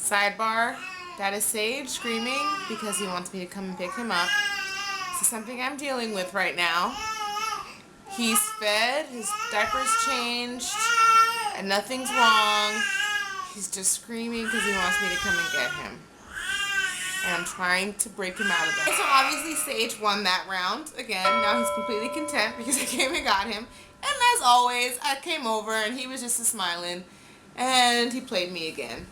Sidebar, that is Sage screaming because he wants me to come and pick him up. This is something I'm dealing with right now. He's fed, his diaper's changed, and nothing's wrong. He's just screaming because he wants me to come and get him. And I'm trying to break him out of that. So obviously Sage won that round. Again, now he's completely content because I came and got him. And as always, I came over and he was just smiling. And he played me again.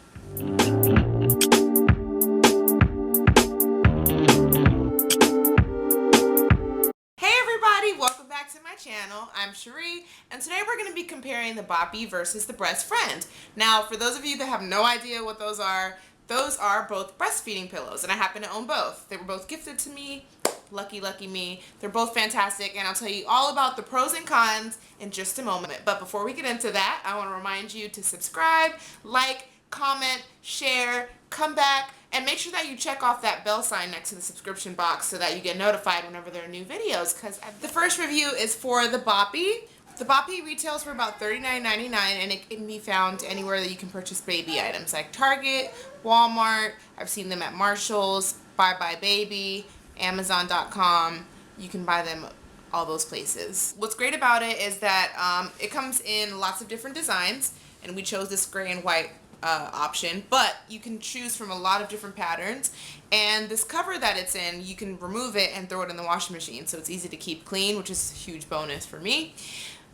Welcome back to my channel. I'm Cherie, and today we're going to be comparing the Boppy versus the Brest Friend. Now, for those of you that have no idea what those are both breastfeeding pillows, and I happen to own both. They were both gifted to me. Lucky me. They're both fantastic, and I'll tell you all about the pros and cons in just a moment. But before we get into that, I want to remind you to subscribe, like, comment, share, come back, and make sure that you check off that bell sign next to the subscription box so that you get notified whenever there are new videos. Because the first review is for the Boppy. The Boppy retails for about $39.99, and it can be found anywhere that you can purchase baby items like Target, Walmart. I've seen them at Marshall's, Bye Bye Baby, Amazon.com. You can buy them all those places. What's great about it is that it comes in lots of different designs, and we chose this gray and white option, but you can choose from a lot of different patterns, and this cover that it's in, you can remove it and throw it in the washing machine, so it's easy to keep clean, which is a huge bonus for me.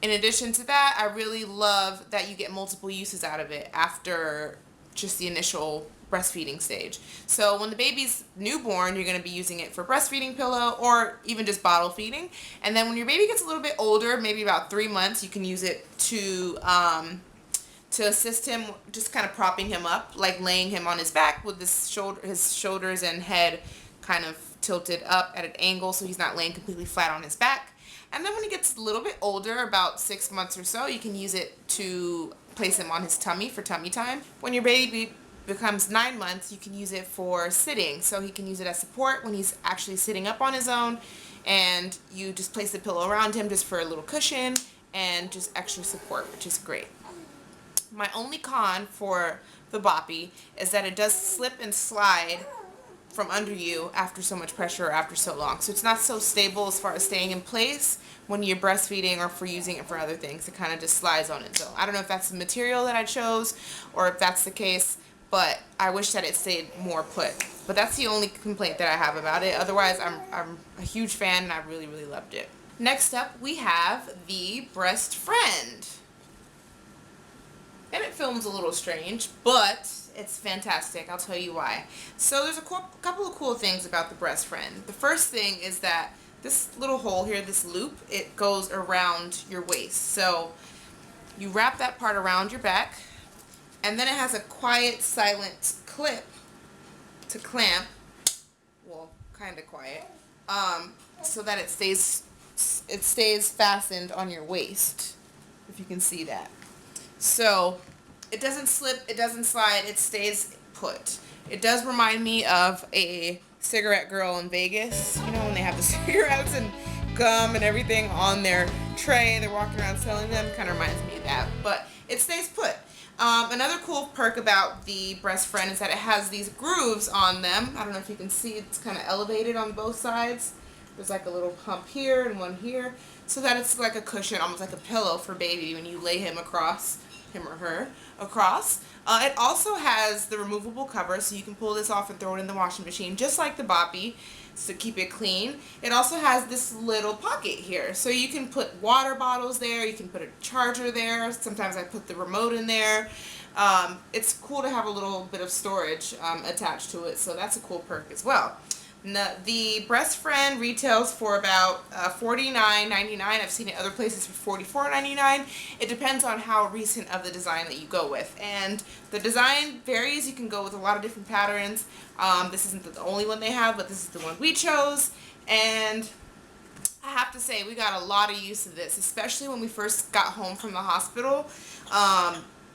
In addition to that, I really love that you get multiple uses out of it after just the initial breastfeeding stage. So when the baby's newborn, you're going to be using it for breastfeeding pillow or even just bottle feeding, and then when your baby gets a little bit older, maybe about 3 months, you can use it to assist him, just kind of propping him up, like laying him on his back with his shoulders and head kind of tilted up at an angle so he's not laying completely flat on his back. And then when he gets a little bit older, about 6 months or so, you can use it to place him on his tummy for tummy time. When your baby becomes 9 months, you can use it for sitting, so he can use it as support when he's actually sitting up on his own, and you just place the pillow around him just for a little cushion and just extra support, which is great. My only con for the Boppy is that it does slip and slide from under you after so much pressure or after so long. So it's not so stable as far as staying in place when you're breastfeeding or for using it for other things. It kind of just slides on its own. I don't know if that's the material that I chose or if that's the case, but I wish that it stayed more put. But that's the only complaint that I have about it. Otherwise, I'm a huge fan and I really loved it. Next up, we have the Brest Friend. And it films a little strange, but it's fantastic. I'll tell you why. So there's a couple of cool things about the Brest Friend. The first thing is that this little hole here, this loop, it goes around your waist. So you wrap that part around your back, and then it has a quiet, silent clip to clamp. Well, kind of quiet, so that it stays fastened on your waist. If you can see that. So it doesn't slip, it doesn't slide, it stays put. It does remind me of a cigarette girl in Vegas, you know, when they have the cigarettes and gum and everything on their tray, they're walking around selling them. Kind of reminds me of that, but it stays put. Another cool perk about the Brest Friend is that it has these grooves on them. I don't know if you can see, it's kind of elevated on both sides. There's like a little hump here and one here, so that it's like a cushion, almost like a pillow for baby when you lay him across, him or her across. It also has the removable cover, so you can pull this off and throw it in the washing machine just like the Boppy to keep it clean. It also has this little pocket here, so you can put water bottles there, you can put a charger there. Sometimes I put the remote in there. It's cool to have a little bit of storage attached to it, so that's a cool perk as well. The Brest Friend retails for about $49.99. I've seen it other places for $44.99. It depends on how recent of the design that you go with. And the design varies. You can go with a lot of different patterns. This isn't the only one they have, but this is the one we chose. And I have to say, we got a lot of use of this, especially when we first got home from the hospital.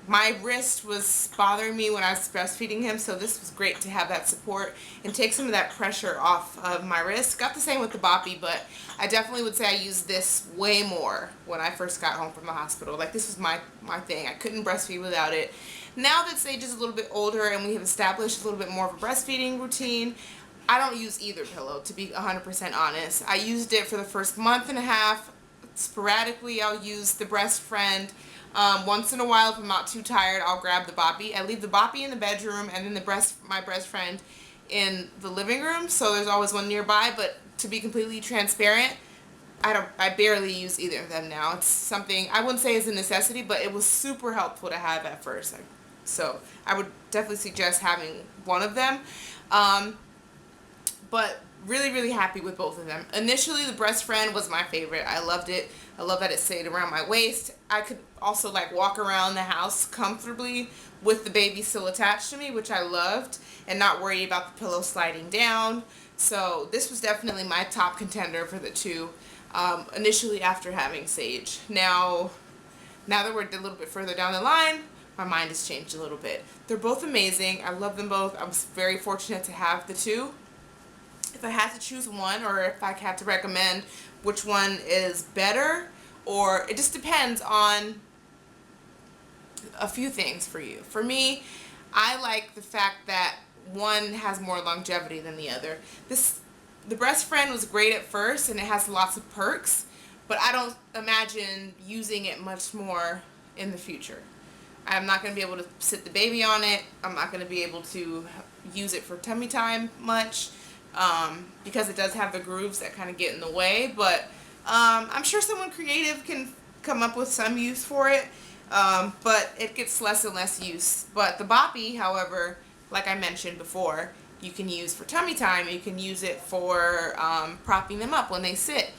My wrist was bothering me when I was breastfeeding him, so this was great to have that support and take some of that pressure off of my wrist. Got the same with the Boppy, but I definitely would say I used this way more when I first got home from the hospital. Like, this was my thing. I couldn't breastfeed without it. Now that Sage is a little bit older and we have established a little bit more of a breastfeeding routine, I don't use either pillow, to be 100% honest. I used it for the first month and a half. Sporadically, I'll use the Brest Friend. Once in a while, if I'm not too tired, I'll grab the Boppy. I leave the Boppy in the bedroom and then my Brest Friend in the living room, so there's always one nearby. But to be completely transparent, I barely use either of them now. It's something I wouldn't say is a necessity, but it was super helpful to have at first. So I would definitely suggest having one of them. But really happy with both of them. Initially, the Brest Friend was my favorite. I loved it. I love that it stayed around my waist. I could also like walk around the house comfortably with the baby still attached to me, which I loved, and not worry about the pillow sliding down. So this was definitely my top contender for the two, initially after having Sage. Now that we're a little bit further down the line, my mind has changed a little bit. They're both amazing. I love them both. I was very fortunate to have the two. If I had to choose one, or if I had to recommend which one is better, or it just depends on a few things for you. For me, I like the fact that one has more longevity than the other. The Brest Friend was great at first and it has lots of perks, but I don't imagine using it much more in the future. I'm not going to be able to sit the baby on it. I'm not going to be able to use it for tummy time much. Because it does have the grooves that kind of get in the way, but I'm sure someone creative can come up with some use for it, but it gets less and less use. But the Boppy, however, like I mentioned before, you can use for tummy time. You can use it for propping them up when they sit.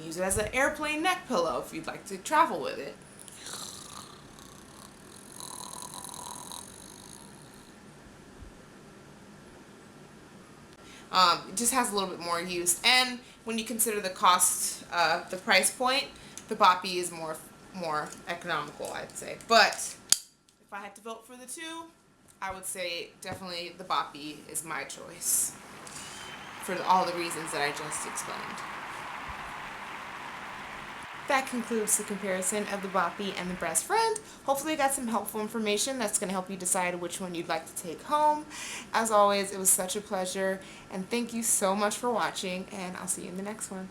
Use it as an airplane neck pillow if you'd like to travel with it. It just has a little bit more use, and when you consider the cost, the price point, the Boppy is more economical, I'd say. But if I had to vote for the two, I would say definitely the Boppy is my choice for all the reasons that I just explained. That concludes the comparison of the Boppy and the Brest Friend. Hopefully you got some helpful information that's going to help you decide which one you'd like to take home. As always, it was such a pleasure, and thank you so much for watching, and I'll see you in the next one.